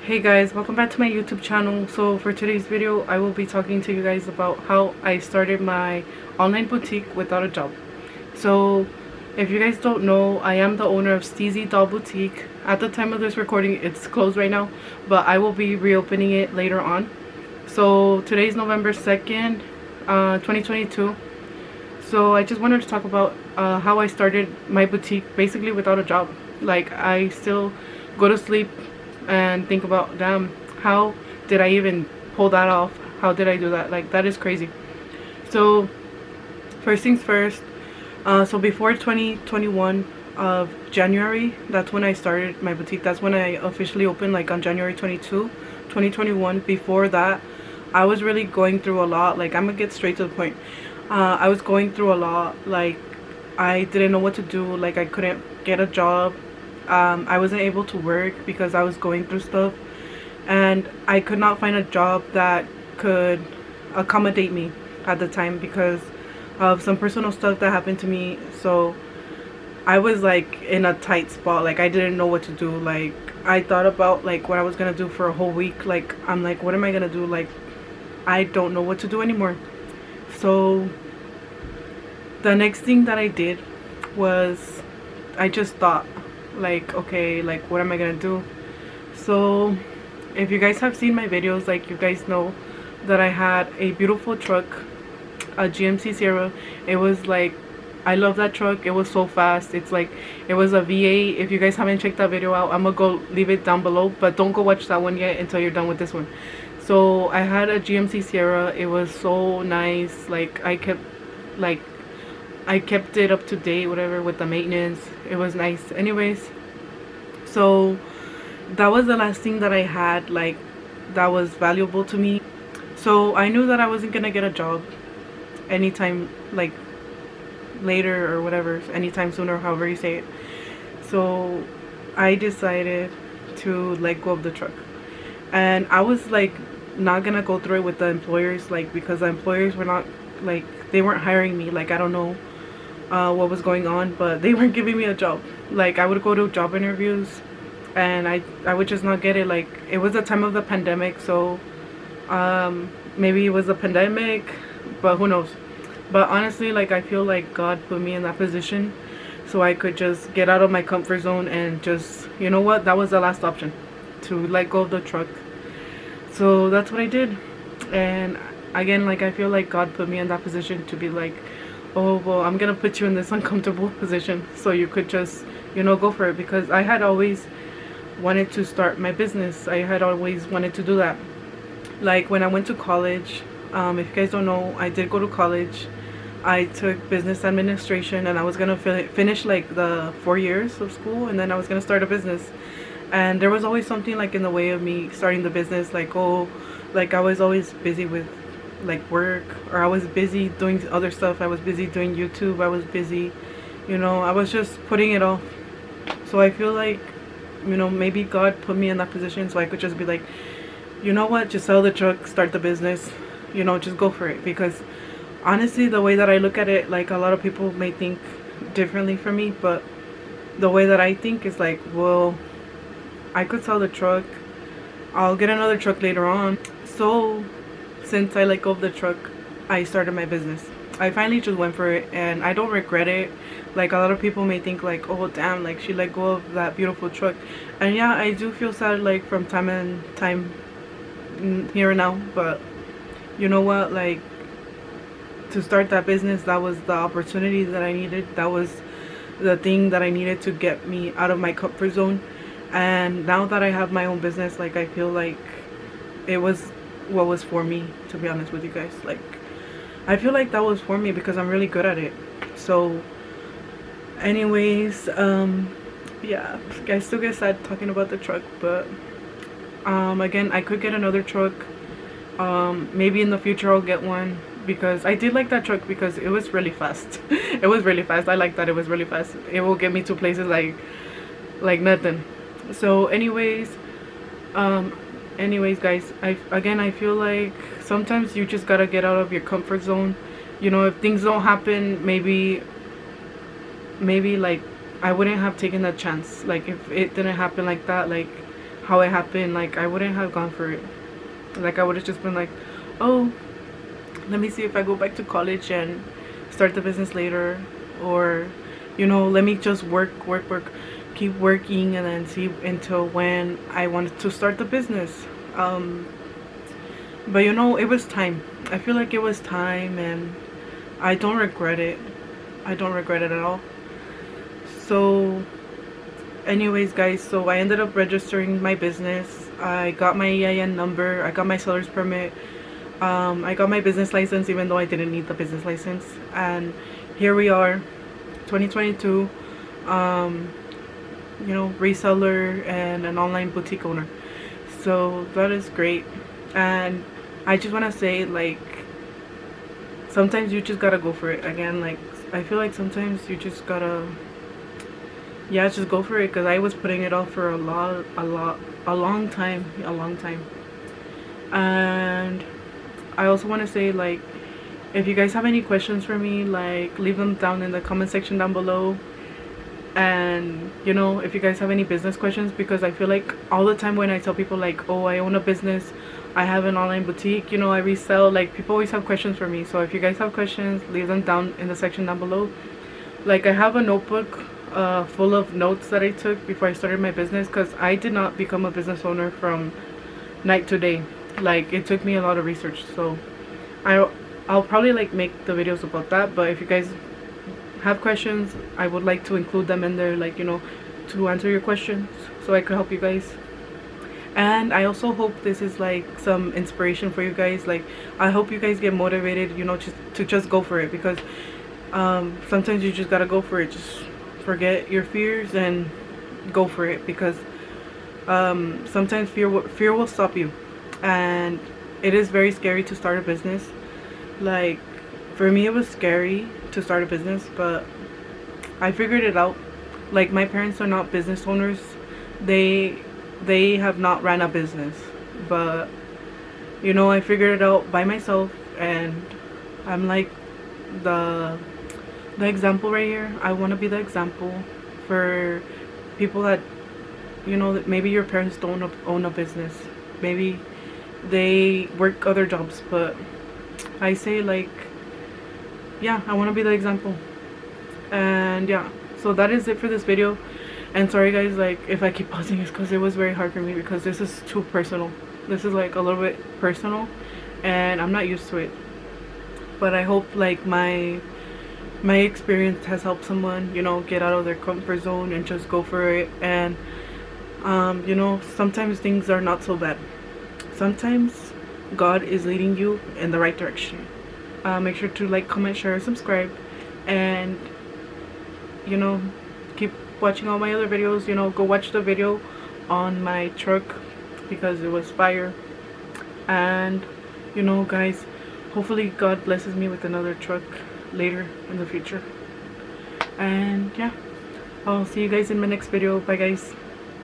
Hey guys, welcome back to my YouTube channel. So for today's video, I will be talking to you guys about how I started my online boutique without a job. So if you guys don't know, I am the owner of Steezydoll Boutique. At the time of this recording, it's closed right now, but I will be reopening it later on. So today's November 2nd, 2022. So I just wanted to talk about how I started my boutique basically without a job. Like, I still go to sleep and think about, damn, how did I even pull that off? How did I do that? Like, that is crazy. So first things first, so before 2021 of January, that's when I started my boutique. That's when I officially opened, like on January 22, 2021. Before that, I was really going through a lot. Like, I'm gonna get straight to the point. I was going through a lot. Like, I didn't know what to do. Like, I couldn't get a job. I wasn't able to work because I was going through stuff, and I could not find a job that could accommodate me at the time because of some personal stuff that happened to me. So I was like in a tight spot. Like, I didn't know what to do. Like, I thought about like what I was gonna do for a whole week. Like, I'm like, what am I gonna do? Like, I don't know what to do anymore. So the next thing that I did was I just thought, like, okay, like, what am I gonna do? So if you guys have seen my videos, like, you guys know that I had a beautiful truck, a GMC Sierra. It was like, I love that truck. It was so fast. It's like, it was a V8. If you guys haven't checked that video out, I'm gonna go leave it down below, but don't go watch that one yet until you're done with this one. So I had a GMC Sierra. It was so nice. Like, I kept it up to date, whatever, with the maintenance. It was nice. Anyways, so that was the last thing that I had, like, that was valuable to me. So I knew that I wasn't gonna get a job anytime, like, later or whatever, anytime sooner, however you say it. So I decided to let go of the truck, and I was like not gonna go through it with the employers, like, because the employers were not, like, they weren't hiring me. Like, I don't know what was going on, but they weren't giving me a job. Like, I would go to job interviews and I would just not get it. Like, it was the time of the pandemic, so maybe it was a pandemic, but who knows. But honestly, like, I feel like God put me in that position so I could just get out of my comfort zone and just, you know what, that was the last option, to let go of the truck. So that's what I did. And again, like, I feel like God put me in that position to be like, oh, well, I'm gonna put you in this uncomfortable position so you could just, you know, go for it. Because I had always wanted to start my business. I had always wanted to do that. Like, when I went to college, if you guys don't know, I did go to college. I took business administration, and I was gonna finish like the 4 years of school, and then I was gonna start a business. And there was always something like in the way of me starting the business. Like, oh, like, I was always busy with like work, or I was busy doing other stuff. I was busy doing YouTube. I was busy, you know, I was just putting it off. So I feel like, you know, maybe God put me in that position so I could just be like, you know what, just sell the truck, start the business, you know, just go for it. Because honestly, the way that I look at it, like, a lot of people may think differently from me, but the way that I think is like, well, I could sell the truck, I'll get another truck later on. So since I let go of the truck, I started my business. I finally just went for it, and I don't regret it. Like, a lot of people may think like, oh damn, like, she let go of that beautiful truck. And yeah, I do feel sad, like, from time and time, here and now. But you know what, like, to start that business, that was the opportunity that I needed. That was the thing that I needed to get me out of my comfort zone. And now that I have my own business, like, I feel like it was what was for me, to be honest with you guys. Like, I feel like that was for me because I'm really good at it. So anyways, yeah, I still get sad talking about the truck, but again, I could get another truck. Maybe in the future I'll get one, because I did like that truck because it was really fast. It was really fast. I like that it was really fast. It will get me to places like nothing. So anyways, guys, I feel like sometimes you just gotta get out of your comfort zone. You know, if things don't happen, maybe like, I wouldn't have taken that chance. Like, if it didn't happen like that, like, how it happened, like I wouldn't have gone for it. Like I would have just been like, oh, let me see if I go back to college and start the business later, or you know, let me just work, keep working, and then see until when I wanted to start the business. But you know, it was time. I feel like it was time, and I don't regret it. I don't regret it at all. So anyways guys, so I ended up registering my business. I got my EIN number, I got my seller's permit, I got my business license even though I didn't need the business license, and here we are, 2022, you know, reseller and an online boutique owner. So that is great. And I just want to say, like, sometimes you just gotta go for it. Again, like, I feel like sometimes you just gotta, yeah, just go for it, because I was putting it off for a long time. And I also want to say, like, if you guys have any questions for me, like, leave them down in the comment section down below. And you know, if you guys have any business questions, because I feel like all the time when I tell people like, oh, I own a business, I have an online boutique, you know, I resell, like, people always have questions for me. So if you guys have questions, leave them down in the section down below. Like, I have a notebook full of notes that I took before I started my business, because I did not become a business owner from night to day. Like, it took me a lot of research. So I'll probably like make the videos about that. But if you guys have questions, I would like to include them in there, like, you know, to answer your questions, so I could help you guys. And I also hope this is like some inspiration for you guys. Like, I hope you guys get motivated, you know, just go for it, because sometimes you just gotta go for it. Just forget your fears and go for it, because sometimes fear will stop you, and it is very scary to start a business. Like, for me, it was scary to start a business, but I figured it out. Like, my parents are not business owners. They have not ran a business, but you know, I figured it out by myself, and I'm like the example right here. I want to be the example for people that, you know, that maybe your parents don't own a business, maybe they work other jobs, but I say, like, yeah, I want to be the example. And yeah, so that is it for this video. And sorry guys, like, if I keep pausing, it's because it was very hard for me, because this is too personal. This is like a little bit personal, and I'm not used to it. But I hope, like, my experience has helped someone, you know, get out of their comfort zone and just go for it. And you know, sometimes things are not so bad. Sometimes God is leading you in the right direction. Make sure to like, comment, share, subscribe, and you know, keep watching all my other videos. You know, go watch the video on my truck, because it was fire. And you know guys, hopefully God blesses me with another truck later in the future. And yeah, I'll see you guys in my next video. Bye guys.